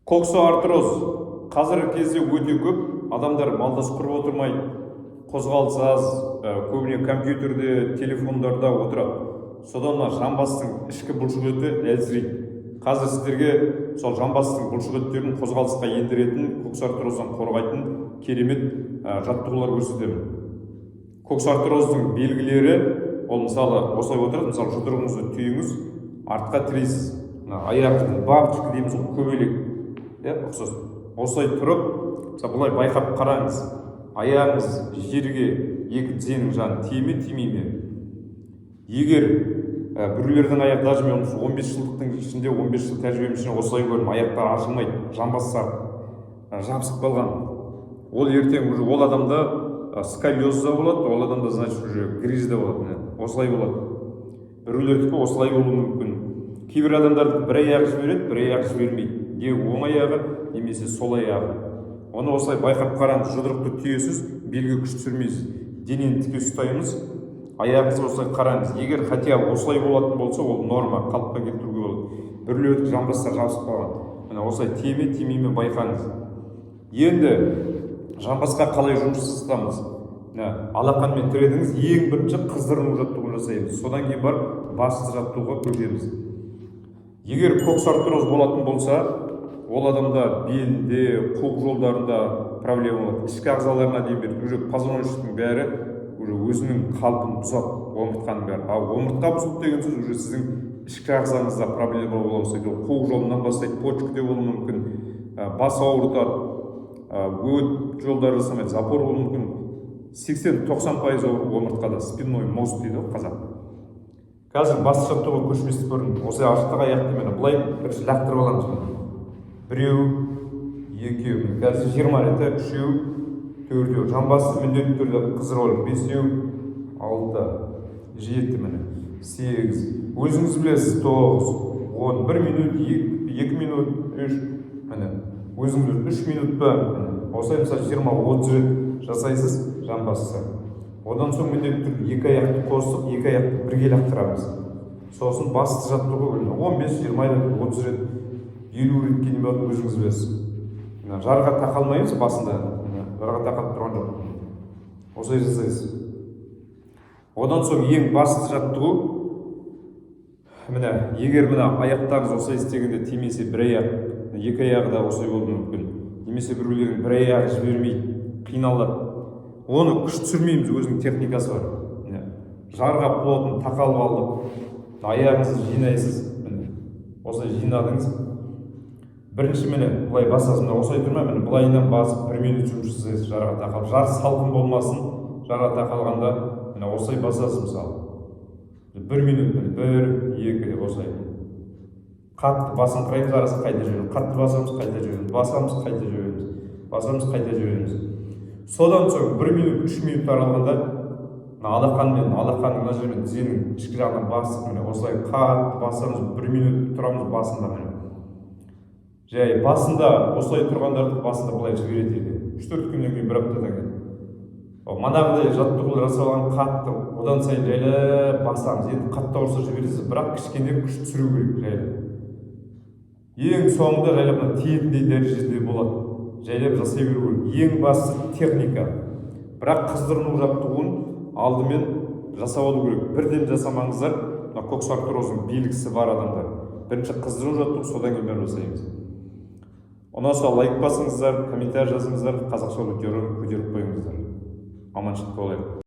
Коксоартроз қазіргі кезде өте көп. Адамдар малдас құрып отырмай, қозғалысы аз, көбіне компьютерде, телефондарда отырады. Содан жамбастың ішкі бұлшықеті әлсірейді. Қазір сіздерге сол жамбастың бұлшықеттерін қозғалысқа ендіретін, коксоартроздан қорғайтын керемет жаттығулар көрсетемін. Коксоартроздың белгілері, ол мысалы осылай отырады, мысалы жұдырығыңызды түйіңіз, артқа тірейсіз. Аяқтың бабочка дейміз, көбелек. Ұқсас. Осылай тұрып, бұлай байқап қараңыз. Аяғыңыз жерге екі тізенің жаны тиме ме? Егер біреулердің аяқ, даже мен 15 жылдықтың ішінде, 15 жыл тәжірибем ішінде осылай көрдім, аяқтар ашылмайды, жамбастар жабысып қалған. Ол ертең ол адамда сколиозда болады, ол адамда, значит, уже грижда болады. Осылай болады. Біреулердікі осылай болуы мүмкін. Кейбір адамдарды бір аяғы жібереді, бір аяғы жібермейді. Не оң аяғы, немесе сол аяғы. Оны осылай байқап қараңыз, жұдырықты түйесіз, белге күш түсірмейсіз. Денені тіке ұстаймыз, аяғыңызды осылай қараңыз. Егер хотя осылай болатын болса, ол норма, қалыпқа келтіруге болады. Біреулердікі жамбастар жабысып қалған. Осылай тиме ме байқаңыз. Енді жамбасқа қалай жұмыс жасамыз? Алақанмен тіредіңіз, ең бірінші қыздырыну жаттығуын жасаймыз. Содан кейін барып басты жаттығуға көшеміз. Егер коксоартроз болатын болса, ол адамда белде, қуық жолдарында проблема болады. Ішкі ағзаларына дейін берді. Уже позвоночниктің бәрі өзінің қалпын бұзады, омыртқаның бәрі. Ал омыртқа бұзылды деген сөз уже сіздің ішкі ағзаңызда проблема болады. Қуық жолынан бастайды, почкаде болуы мүмкін, бас ауыртады, өт жолдары жасамайды, запор болуы мүмкін. 80-90% омыртқада, спинной мозг дейді қазақ. Қазір басты жаттығуға көшместі көрдім. Осы аштық аяқты мені бұлай бірінші лақтырып аламыз. Біреу, екеу, қазір 20 реті, үшеу, төртеу. Жамбасты міндетті түрде қызыр олып. Бесеу, 6, 7 мені, 8. Өзіңіз білесіз 9, 10, 1 минут, 2 минут, 3. Мені, өзіңіз 3 минут па? Осылай мысалы 20-30 рет жасайсыз жамбасты. Одан соң міндетті түрде екі аяқты қосып, екі аяқты бірге лақтырамыз. Сосын басты жаттығу 15-20 рет, 30 рет, 50 рет кейін өзіңіз білесіз. Жарға тақалмаймыз басында. Жарға тақап тұрған жоқ. Осылай жасайсыз. Одан соң ең басты жаттығу, егер аяқтарыңыз осылай істегенде тимесе, бір аяқ, екі аяғы да осылай болуы мүмкін. Немесе біреулердің бір аяғы жібермейді, қиналады. Оны күш түсірмейміз, өзінің техникасы бар. Жарға плотын тақалып алдық, аяғыңызды жинайсыз. Осылай жинадыңыз. Бірінші бұлай басасыз, осылай тұрмай, бұлайынан басып 1 минут жұмыс жасайсыз жарға тақалып. Жар салқын болмасын, жарға тақалғанда осылай басасыз мысалы. 1 минут, 1, 2, осылай. Қатты басын қыраймыз, арасы қайта жүреміз. Қатты басамыз, қайта жүреміз. Басамыз, қайта жүреміз. Басамыз, қайта жүреміз. Содан соң 1 минут, 3 минут аралығында алақанның жермен тізенің ішкі жағынан басып, осылай қатты басамыз, 1 минут тұрамыз басында. Жай басында осылай тұрғандарды басында бұлай жібереді. 3-4 күннен кейін, бір аптадан кейін. Манағыдай жаттығулар жасалған қатты, одан сайын жайлап басамыз. Енді қатты ауырса жібересіз, бірақ кішкене күш түсіру керек жайлап. Ең соңында жайлап тиетіндей дәрежеде болады. Жайлап жасай беру керек. Ең басты техника. Бірақ қыздырыну жаттығуын алдымен жасап алу керек. Бірден жасамаңыздар, коксоартроздың белгісі бар адамдар. Бірінші қыздыру жаттығу, содан кейін бәрін жасаймыз. Онан соң лайк басыңыздар, комментарий жазыңыздар, қазақша видеоны көтеріп қойыңыздар. Аманшылық болайық.